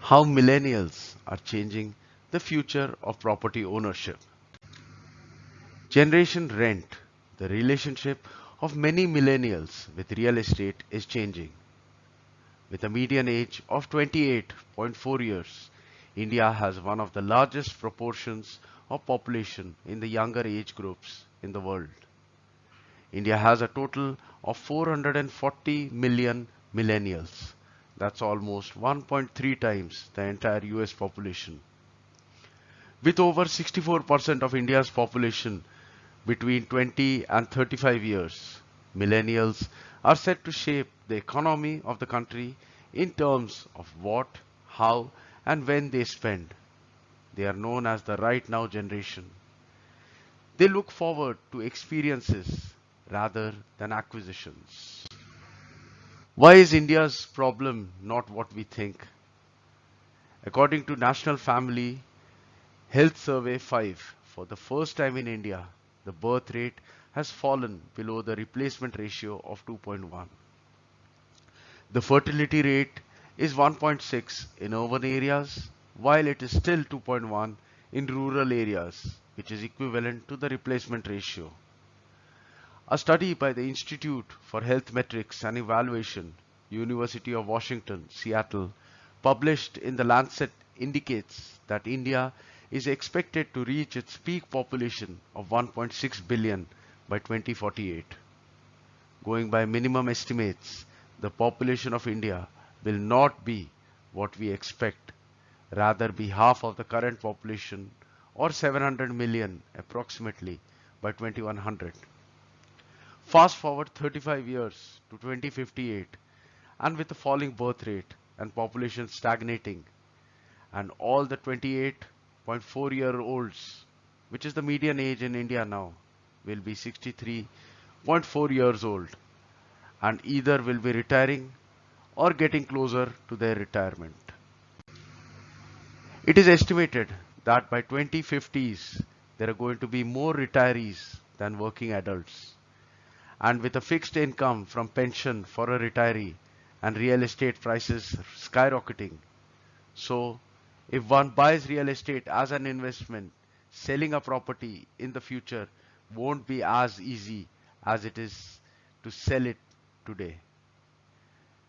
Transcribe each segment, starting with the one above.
How millennials are changing the future of property ownership. Generation rent, the relationship of many millennials with real estate is changing. With a median age of 28.4 years, India has one of the largest proportions of population in the younger age groups in the world. India has a total of 440 million millennials. That's almost 1.3 times the entire US population. With over 64% of India's population between 20 and 35 years, millennials are set to shape the economy of the country in terms of what, how, and when they spend. They are known as the right now generation. They look forward to experiences rather than acquisitions. Why is India's problem not what we think? According to National Family Health Survey 5, for the first time in India, the birth rate has fallen below the replacement ratio of 2.1. The fertility rate is 1.6 in urban areas, while it is still 2.1 in rural areas, which is equivalent to the replacement ratio. A study by the Institute for Health Metrics and Evaluation, University of Washington, Seattle, published in the Lancet indicates that India is expected to reach its peak population of 1.6 billion by 2048. Going by minimum estimates, the population of India will not be what we expect, rather be half of the current population or 700 million approximately by 2100. Fast forward 35 years to 2058, and with a falling birth rate and population stagnating, and all the 28.4-year-olds, which is the median age in India now, will be 63.4 years old, and either will be retiring or getting closer to their retirement. It is estimated that by 2050s, there are going to be more retirees than working adults. And with a fixed income from pension for a retiree and real estate prices skyrocketing. So, if one buys real estate as an investment, selling a property in the future won't be as easy as it is to sell it today.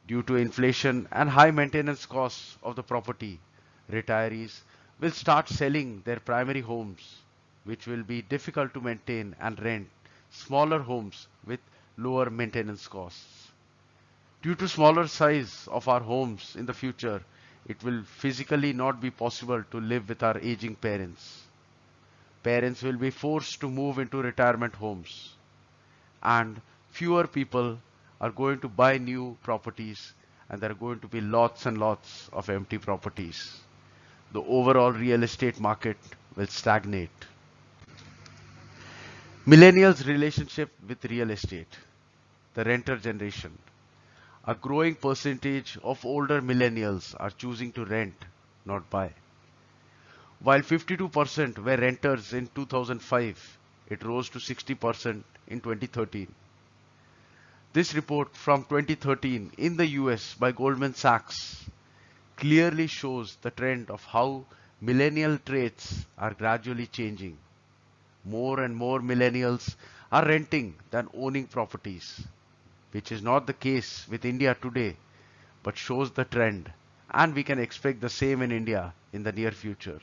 Due to inflation and high maintenance costs of the property, retirees will start selling their primary homes, which will be difficult to maintain and rent smaller homes with lower maintenance costs. Due to smaller size of our homes in the future, it will physically not be possible to live with our aging parents. Parents will be forced to move into retirement homes, and fewer people are going to buy new properties, and there are going to be lots and lots of empty properties. The overall real estate market will stagnate. Millennials' relationship with real estate, the renter generation. A growing percentage of older millennials are choosing to rent, not buy. While 52% were renters in 2005, it rose to 60% in 2013. This report from 2013 in the US by Goldman Sachs clearly shows the trend of how millennial traits are gradually changing. More and more millennials are renting than owning properties, which is not the case with India today, but shows the trend, and we can expect the same in India in the near future.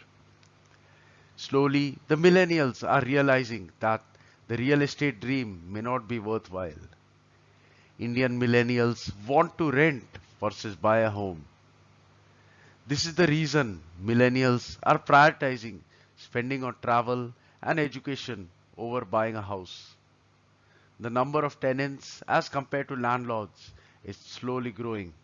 Slowly, the millennials are realizing that the real estate dream may not be worthwhile. Indian millennials want to rent versus buy a home. This is the reason millennials are prioritizing spending on travel and education over buying a house. The number of tenants as compared to landlords is slowly growing.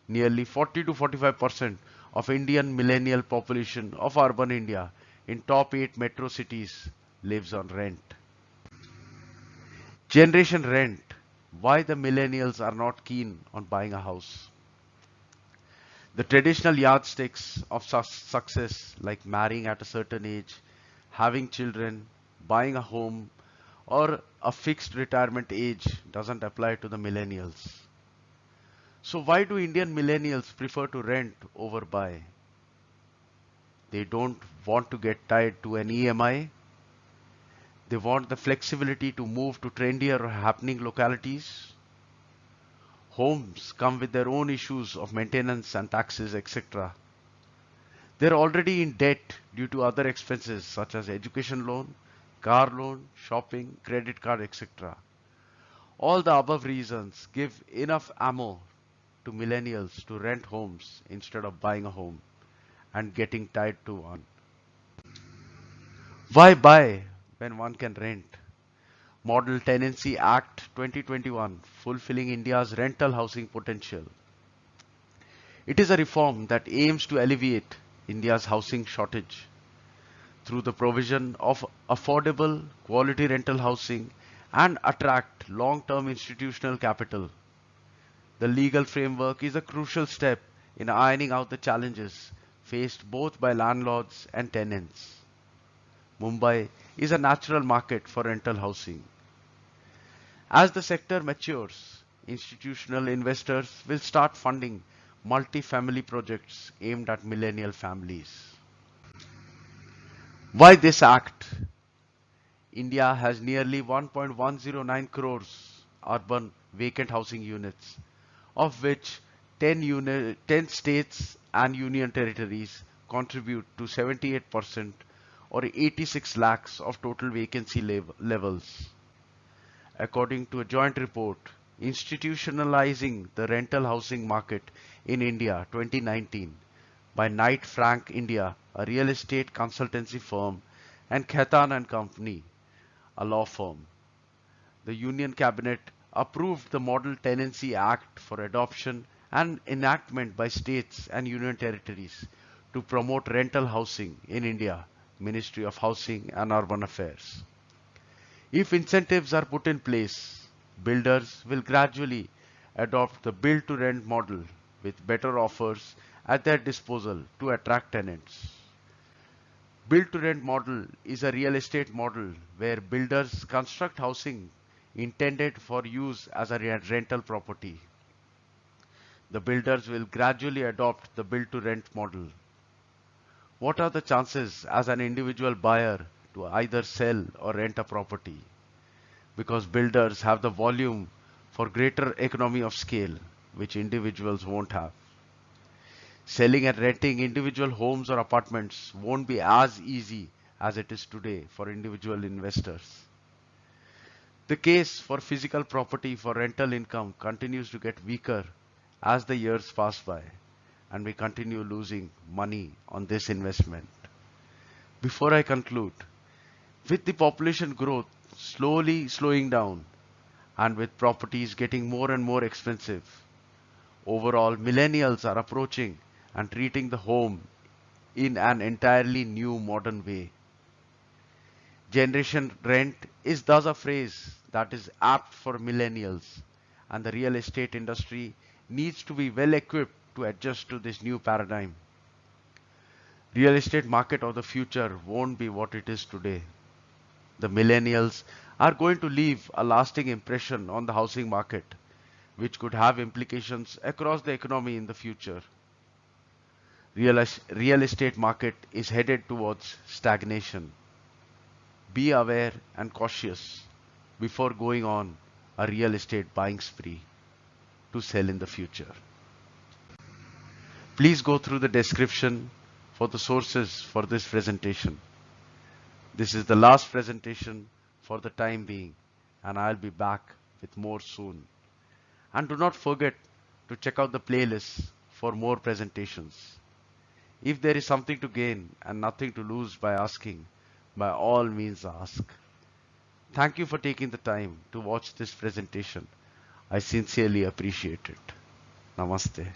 Nearly 40 to 45% of Indian millennial population of urban India in top 8 metro cities lives on rent. Generation rent. Why the millennials are not keen on buying a house. The traditional yardsticks of success like marrying at a certain age, having children, buying a home, or a fixed retirement age doesn't apply to the millennials. So why do Indian millennials prefer to rent over buy? They don't want to get tied to an EMI. They want the flexibility to move to trendier or happening localities. Homes come with their own issues of maintenance and taxes, etc. They're already in debt due to other expenses such as education loan, car loan, shopping, credit card, etc. All the above reasons give enough ammo to millennials to rent homes instead of buying a home and getting tied to one. Why buy when one can rent? Model Tenancy Act 2021 fulfilling India's rental housing potential. It is a reform that aims to alleviate India's housing shortage through the provision of affordable quality rental housing and attract long-term institutional capital. The legal framework is a crucial step in ironing out the challenges faced both by landlords and tenants. Mumbai is a natural market for rental housing. As the sector matures, institutional investors will start funding multi-family projects aimed at millennial families. Why this act? India has nearly 1.109 crores urban vacant housing units, of which 10 states and union territories contribute to 78% or 86 lakhs of total vacancy levels. According to a joint report, Institutionalizing the Rental Housing Market in India 2019 by Knight Frank India, a real estate consultancy firm, and Khaitan and Company, a law firm. The Union Cabinet approved the Model Tenancy Act for adoption and enactment by states and union territories to promote rental housing in India, Ministry of Housing and Urban Affairs. If incentives are put in place, builders will gradually adopt the build to rent model with better offers at their disposal to attract tenants. Build to rent model is a real estate model where builders construct housing intended for use as a rental property. The builders will gradually adopt the build to rent model. What are the chances as an individual buyer to either sell or rent a property? Because builders have the volume for greater economy of scale, which individuals won't have. Selling and renting individual homes or apartments won't be as easy as it is today for individual investors. The case for physical property for rental income continues to get weaker as the years pass by, and we continue losing money on this investment. Before I conclude, with the population growth slowly slowing down and with properties getting more and more expensive, overall millennials are approaching and treating the home in an entirely new modern way. Generation rent is thus a phrase that is apt for millennials, and the real estate industry needs to be well equipped to adjust to this new paradigm. Real estate market of the future won't be what it is today. The millennials are going to leave a lasting impression on the housing market, which could have implications across the economy in the future. Real estate market is headed towards stagnation. Be aware and cautious before going on a real estate buying spree to sell in the future. Please go through the description for the sources for this presentation. This is the last presentation for the time being, and I'll be back with more soon. And do not forget to check out the playlist for more presentations. If there is something to gain and nothing to lose by asking, by all means ask. Thank you for taking the time to watch this presentation. I sincerely appreciate it. Namaste.